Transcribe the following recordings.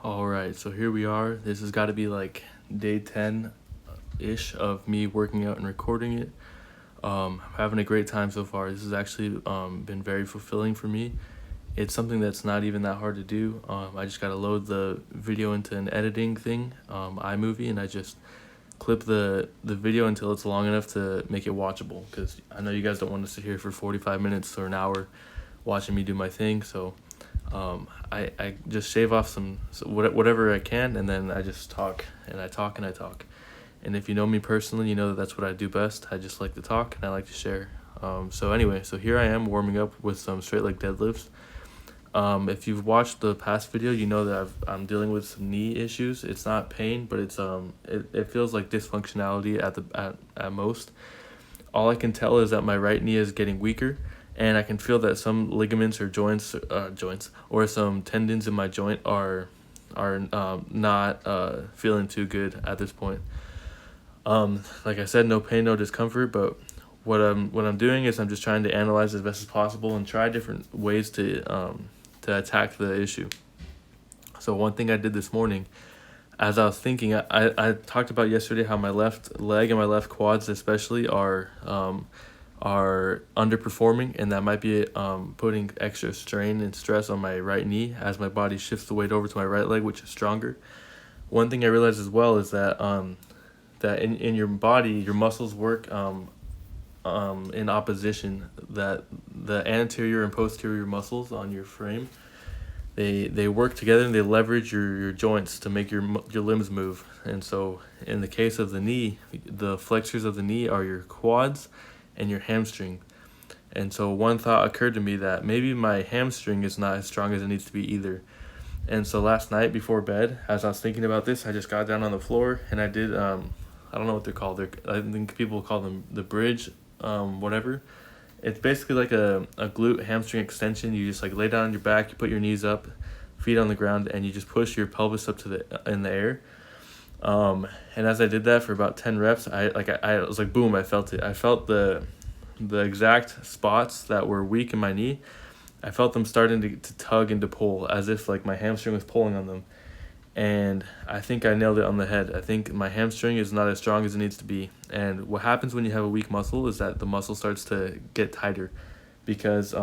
All right, so here we are. This has got to be like day 10-ish of me working out and recording it. I'm having a great time so far. This has actually been very fulfilling for me. It's something that's not even that hard to do. I just got to load the video into an editing thing, iMovie, and I just clip the video until it's long enough to make it watchable, because I know you guys don't want to sit here for 45 minutes or an hour watching me do my thing. So I just shave off whatever I can, and then I just talk and I talk and I talk. And if you know me personally, you know that that's what I do best. I just like to talk and I like to share. So anyway, so here I am warming up with some straight leg deadlifts. If you've watched the past video, you know that I'm dealing with some knee issues. It's not pain, but it's it feels like dysfunctionality at most. All I can tell is that my right knee is getting weaker, and I can feel that some ligaments or joints or some tendons in my joint are not feeling too good at this point. Like I said, no pain, no discomfort, but what I'm doing is I'm just trying to analyze as best as possible and try different ways to attack the issue. So one thing I did this morning, as I was thinking, I talked about yesterday how my left leg and my left quads especially are underperforming, and that might be putting extra strain and stress on my right knee as my body shifts the weight over to my right leg, which is stronger. One thing I realized as well is that that in your body, your muscles work in opposition. That the anterior and posterior muscles on your frame, they work together and they leverage your joints to make your limbs move. And so in the case of the knee, the flexors of the knee are your quads and your hamstring. And so one thought occurred to me that maybe my hamstring is not as strong as it needs to be either. And so last night before bed, as I was thinking about this, I just got down on the floor and I did I don't know what they're called. I think people call them the bridge, whatever. It's basically like a glute hamstring extension. You just like lay down on your back, you put your knees up, feet on the ground, and you just push your pelvis up to in the air. And as I did that for about 10 reps, I was like, boom, I felt it. I felt the exact spots that were weak in my knee. I felt them starting to tug and to pull, as if like my hamstring was pulling on them. And I think I nailed it on the head. I think my hamstring is not as strong as it needs to be. And what happens when you have a weak muscle is that the muscle starts to get tighter, because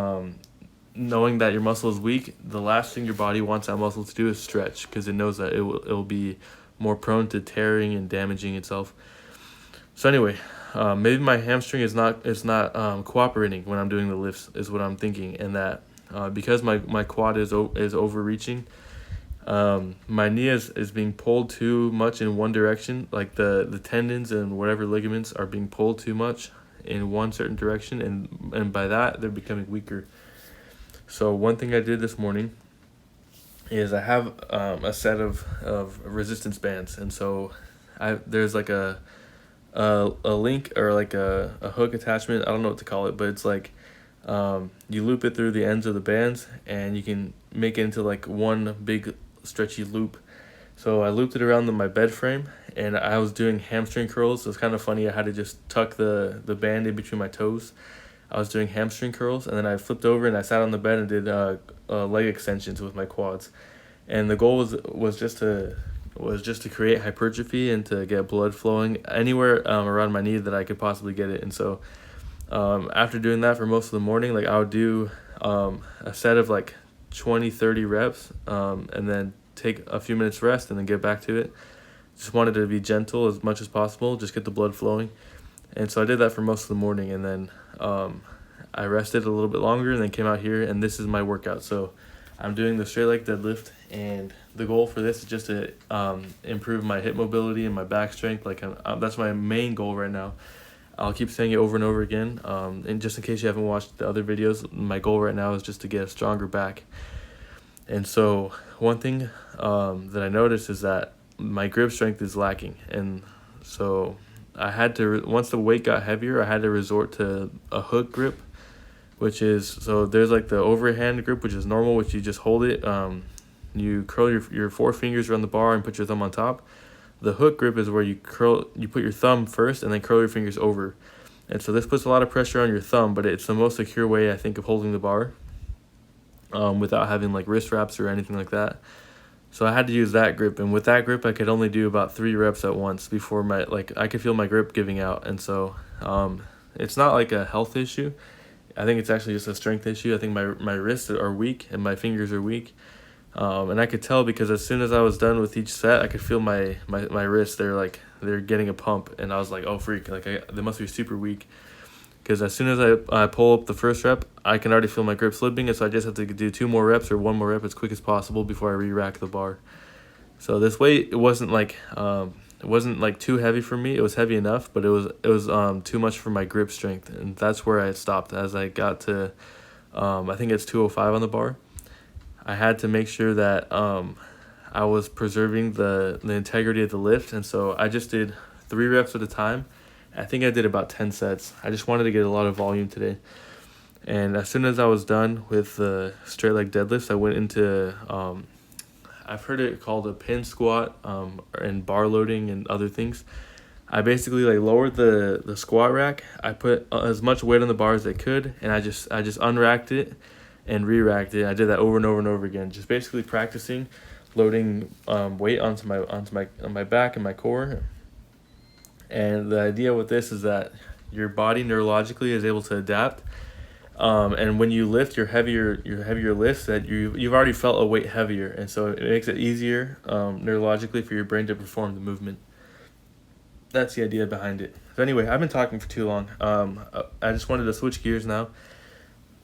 knowing that your muscle is weak, the last thing your body wants that muscle to do is stretch, because it knows that it will be more prone to tearing and damaging itself. So anyway, maybe my hamstring is not cooperating when I'm doing the lifts, is what I'm thinking. And that because my quad is overreaching, my knee is being pulled too much in one direction. Like the tendons and whatever ligaments are being pulled too much in one certain direction, and by that they're becoming weaker. So one thing I did this morning is I have a set of resistance bands, and so there's like a link or like a hook attachment. I don't know what to call it, but it's like you loop it through the ends of the bands, and you can make it into like one big stretchy loop. So I looped it around my bed frame, and I was doing hamstring curls. So it's kind of funny. I had to just tuck the band in between my toes. I was doing hamstring curls, and then I flipped over and I sat on the bed and did leg extensions with my quads. And the goal was just to create hypertrophy and to get blood flowing anywhere around my knee that I could possibly get it. And so after doing that for most of the morning, like I would do a set of like 20-30 reps, and then take a few minutes rest and then get back to it. Just wanted to be gentle as much as possible, just get the blood flowing. And so I did that for most of the morning, and then I rested a little bit longer and then came out here, and this is my workout. So I'm doing the straight leg deadlift, and the goal for this is just to improve my hip mobility and my back strength. Like that's my main goal right now. I'll keep saying it over and over again. And just in case you haven't watched the other videos, my goal right now is just to get a stronger back. And so one thing that I noticed is that my grip strength is lacking. And so I had to, once the weight got heavier, I had to resort to a hook grip, which is, so there's like the overhand grip, which is normal, which you just hold it. You curl your four fingers around the bar and put your thumb on top. The hook grip is where you put your thumb first and then curl your fingers over. And so this puts a lot of pressure on your thumb, but it's the most secure way, I think, of holding the bar without having like wrist wraps or anything like that. So I had to use that grip, and with that grip I could only do about 3 reps at once before I could feel my grip giving out. And so it's not like a health issue. I think it's actually just a strength issue. I think my wrists are weak and my fingers are weak. And I could tell because as soon as I was done with each set, I could feel my wrists. They're getting a pump, and I was like, oh freak, they must be super weak. Because as soon as I pull up the first rep, I can already feel my grip slipping, and so I just have to do 2 more reps or 1 more rep as quick as possible before I re-rack the bar. So this weight, it wasn't like too heavy for me. It was heavy enough, but it was too much for my grip strength, and that's where I stopped. As I got to, I think it's 205 on the bar. I had to make sure that I was preserving the integrity of the lift, and so I just did 3 reps at a time. I think I did about 10 sets. I just wanted to get a lot of volume today. And as soon as I was done with the straight leg deadlifts, I went into, I've heard it called a pin squat and bar loading and other things. I basically lowered the squat rack. I put as much weight on the bar as I could, and I just unracked it and re-racked it. I did that over and over and over again, just basically practicing loading weight onto my back and my core. And the idea with this is that your body neurologically is able to adapt. And when you lift your heavier lifts, that you've already felt a weight heavier, and so it makes it easier neurologically for your brain to perform the movement. That's the idea behind it. So anyway, I've been talking for too long. I just wanted to switch gears now.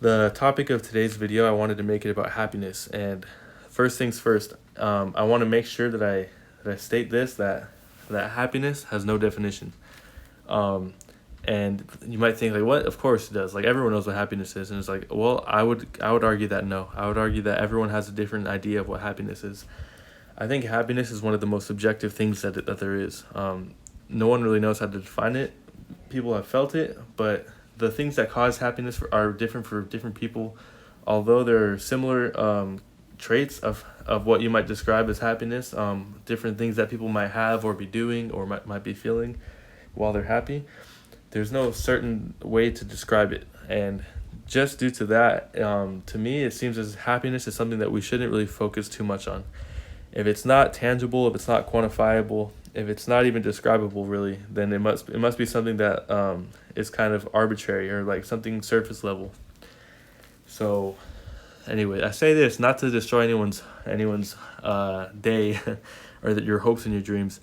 The topic of today's video, I wanted to make it about happiness. And first things first, I want to make sure that I state this, that happiness has no definition. And you might think what? Of course it does. Everyone knows what happiness is, and it's well, I would argue that no. I would argue that everyone has a different idea of what happiness is. I think happiness is one of the most subjective things that there is. No one really knows how to define it. People have felt it, but the things that cause happiness are different for different people. Although there are similar traits of what you might describe as happiness, different things that people might have or be doing or might be feeling while they're happy, there's no certain way to describe it. And just due to that, to me, it seems as happiness is something that we shouldn't really focus too much on. If it's not tangible, if it's not quantifiable, if it's not even describable really, then it must be something that is kind of arbitrary or something surface level. So anyway, I say this not to destroy anyone's day or your hopes and your dreams.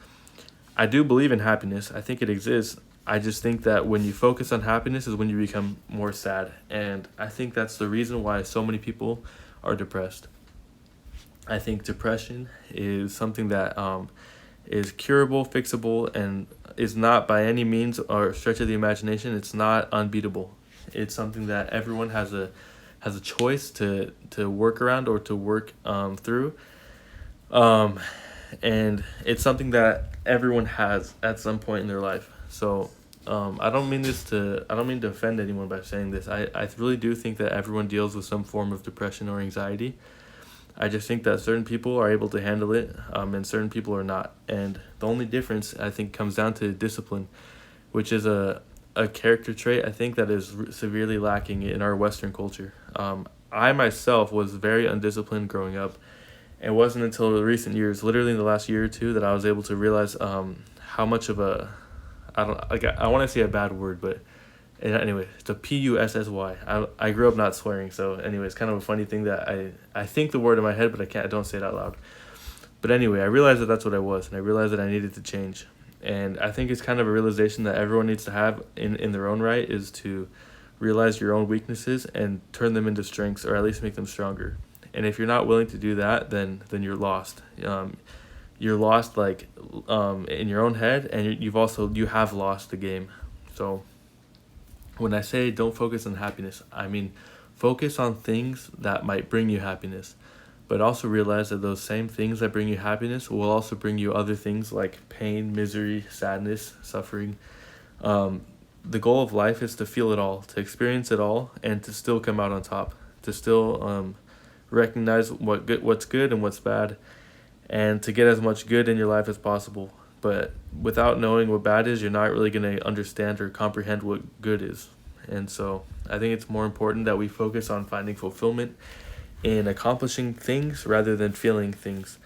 I do believe in happiness. I think it exists. I just think that when you focus on happiness is when you become more sad. And I think that's the reason why so many people are depressed. I think depression is something that is curable, fixable, and is not by any means or stretch of the imagination. It's not unbeatable. It's something that everyone has a choice to work around or to work through. And it's something that everyone has at some point in their life. So I don't mean to offend anyone by saying this. I really do think that everyone deals with some form of depression or anxiety. I just think that certain people are able to handle it, and certain people are not. And the only difference, I think, comes down to discipline, which is a character trait, I think, that is severely lacking in our Western culture. I myself was very undisciplined growing up. It wasn't until the recent years, literally in the last year or two, that I was able to realize how much of a, I want to say a bad word, but anyway, it's a P-U-S-S-Y. I grew up not swearing, so anyway, it's kind of a funny thing that I think the word in my head, but I don't say it out loud. But anyway, I realized that that's what I was, and I realized that I needed to change. And I think it's kind of a realization that everyone needs to have in their own right, is to realize your own weaknesses and turn them into strengths, or at least make them stronger. And if you're not willing to do that, then you're lost. You're lost in your own head, and you have lost the game. So when I say don't focus on happiness, I mean focus on things that might bring you happiness, but also realize that those same things that bring you happiness will also bring you other things like pain, misery, sadness, suffering. The goal of life is to feel it all, to experience it all, and to still come out on top, to still recognize what's good and what's bad, and to get as much good in your life as possible. But without knowing what bad is, you're not really going to understand or comprehend what good is. And so I think it's more important that we focus on finding fulfillment in accomplishing things rather than feeling things.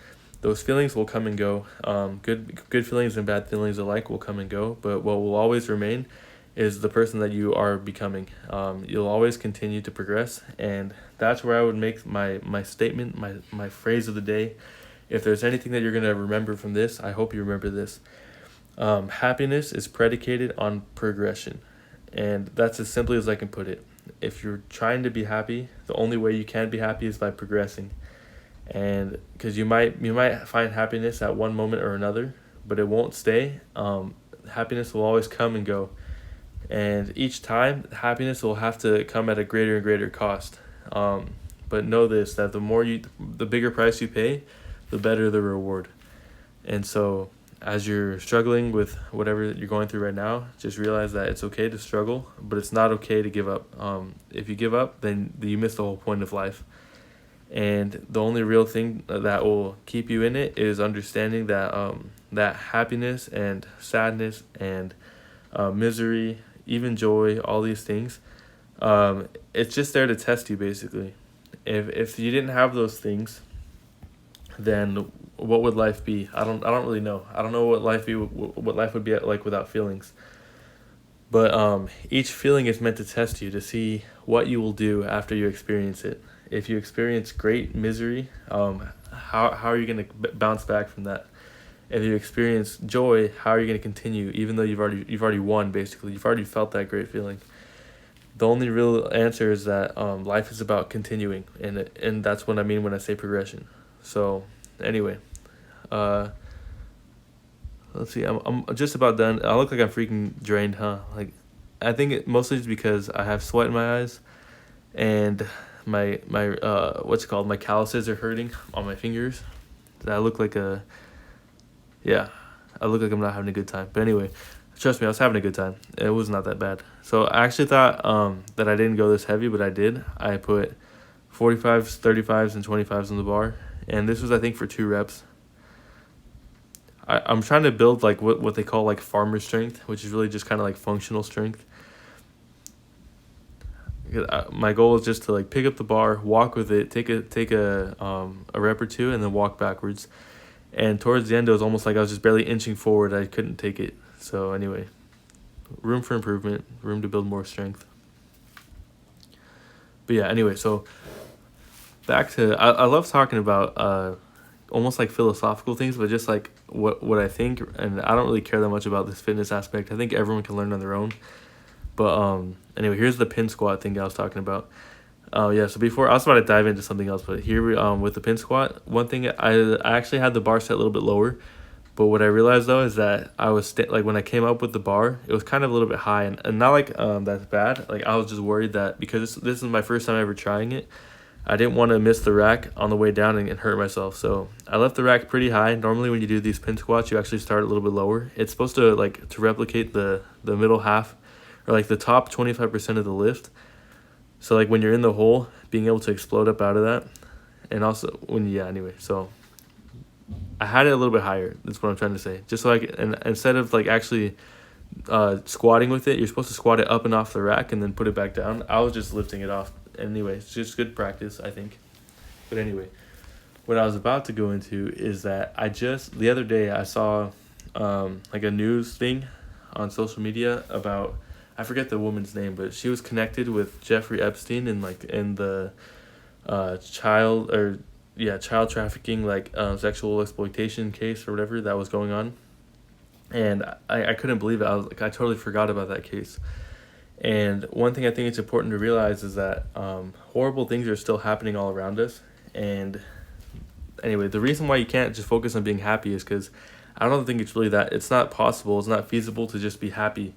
those feelings will come and go. Good feelings and bad feelings alike will come and go, but what will always remain is the person that you are becoming. You'll always continue to progress, and that's where I would make my statement, my phrase of the day. If there's anything that you're going to remember from this, I hope you remember this. Happiness is predicated on progression, and that's as simply as I can put it. If you're trying to be happy, the only way you can be happy is by progressing. And because you might find happiness at one moment or another, but it won't stay. Happiness will always come and go, and each time happiness will have to come at a greater and greater cost. But know this, that the bigger price you pay, the better the reward. And so as you're struggling with whatever you're going through right now, just realize that it's okay to struggle, but it's not okay to give up. If you give up, then you miss the whole point of life. And the only real thing that will keep you in it is understanding that that happiness and sadness and misery, even joy, all these things, it's just there to test you, basically. If you didn't have those things, then what would life be? I don't really know. I don't know what life would be like without feelings. But each feeling is meant to test you, to see what you will do after you experience it. If you experience great misery, how are you going to bounce back from that? If you experience joy, how are you going to continue, even though you've already won, basically? You've already felt that great feeling. The only real answer is that life is about continuing, and that's what I mean when I say progression. So anyway, let's see, I'm just about done. I look like I'm freaking drained, huh? Like, I think it mostly is because I have sweat in my eyes, and my my calluses are hurting on my fingers. I look like I'm not having a good time. But anyway, trust me, I was having a good time. It was not that bad. So I actually thought that I didn't go this heavy, but I did. I put 45s, 35s, and 25s on the bar, and this was, I think, for 2 reps. I'm trying to build like what they call like farmer strength, which is really just kind of like functional strength. My goal is just to like pick up the bar, walk with it, take a rep or 2, and then walk backwards. And towards the end, it was almost like I was just barely inching forward. I couldn't take it. So anyway, room for improvement, room to build more strength. But yeah, anyway, so back to, I love talking about almost like philosophical things, but just like what I think, and I don't really care that much about this fitness aspect. I think everyone can learn on their own. But anyway, here's the pin squat thing I was talking about. So before, I was about to dive into something else, but here with the pin squat, one thing, I actually had the bar set a little bit lower, but what I realized though is that I was like when I came up with the bar, it was kind of a little bit high, and not like that's bad. Like, I was just worried that because this is my first time ever trying it, I didn't want to miss the rack on the way down and hurt myself. So I left the rack pretty high. Normally when you do these pin squats, you actually start a little bit lower. It's supposed to replicate the middle half, or like the top 25% of the lift. So like when you're in the hole, being able to explode up out of that. And also so I had it a little bit higher. That's what I'm trying to say. Just so and instead of like actually squatting with it, you're supposed to squat it up and off the rack and then put it back down. I was just lifting it off. Anyway, it's just good practice, I think. But anyway, what I was about to go into is that the other day I saw like a news thing on social media about, I forget the woman's name, but she was connected with Jeffrey Epstein in the child trafficking, sexual exploitation case or whatever that was going on. And I couldn't believe it. I totally forgot about that case. And one thing I think it's important to realize is that horrible things are still happening all around us. And anyway, the reason why you can't just focus on being happy is because I don't think it's not possible, it's not feasible to just be happy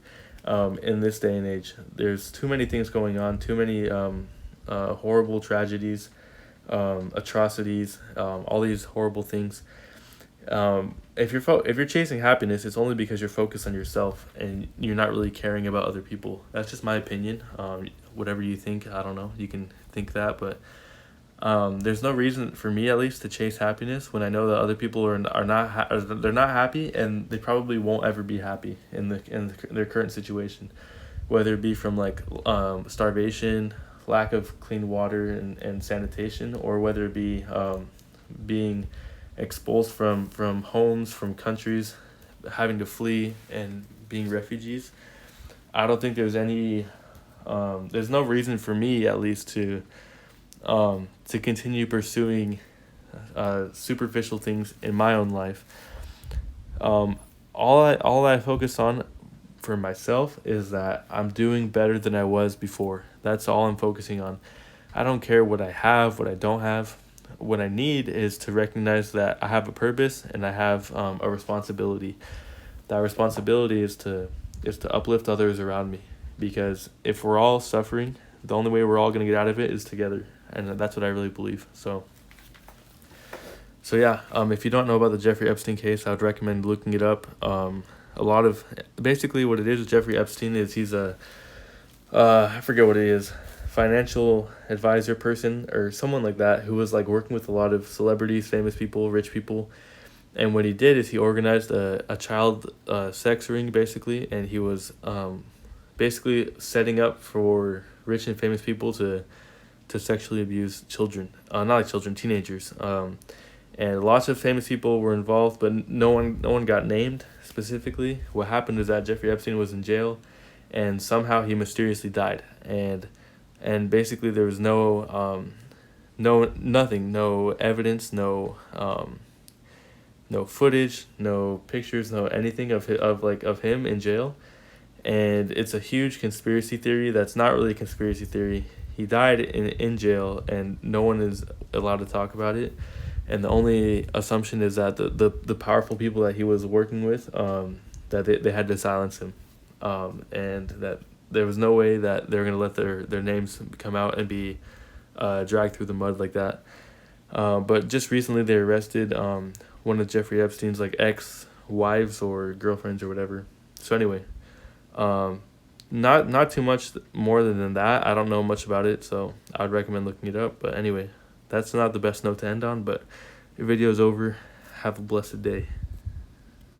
in this day and age. There's too many things going on, too many horrible tragedies, atrocities, all these horrible things. If you're chasing happiness, it's only because you're focused on yourself and you're not really caring about other people. That's just my opinion. Whatever you think, I don't know. You can think that, but there's no reason for me, at least, to chase happiness when I know that other people are not they're not happy, and they probably won't ever be happy in their current situation, whether it be from starvation, lack of clean water and sanitation, or whether it be being expulsed from homes, from countries, having to flee and being refugees. I don't think there's any there's no reason for me, at least, to continue pursuing superficial things in my own life. All I focus on for myself is that I'm doing better than I was before. That's all I'm focusing on. I don't care what I have, what I don't have. What I need is to recognize that I have a purpose and I have a responsibility. That responsibility is to uplift others around me, because if we're all suffering, the only way we're all going to get out of it is together, and that's what I really believe. So yeah, if you don't know about the Jeffrey Epstein case, I would recommend looking it up. Basically what it is with Jeffrey Epstein is he's I forget what it is, financial advisor person or someone like that, who was like working with a lot of celebrities, famous people, rich people. And what he did is he organized a child sex ring, basically, and he was basically setting up for rich and famous people to sexually abuse children, not like children, teenagers. And lots of famous people were involved, but no one got named specifically. What happened is that Jeffrey Epstein was in jail, and somehow he mysteriously died. And basically there was nothing, no evidence, no footage, no pictures, no anything of him in jail. And it's a huge conspiracy theory that's not really a conspiracy theory. He died in jail, and no one is allowed to talk about it. And the only assumption is that the powerful people that he was working with, that they had to silence him, and that there was no way that they were going to let their names come out and be dragged through the mud like that. But just recently they arrested one of Jeffrey Epstein's like ex-wives or girlfriends or whatever. So anyway, not too much more than that. I don't know much about it, so I would recommend looking it up. But anyway, that's not the best note to end on, but your video's over. Have a blessed day.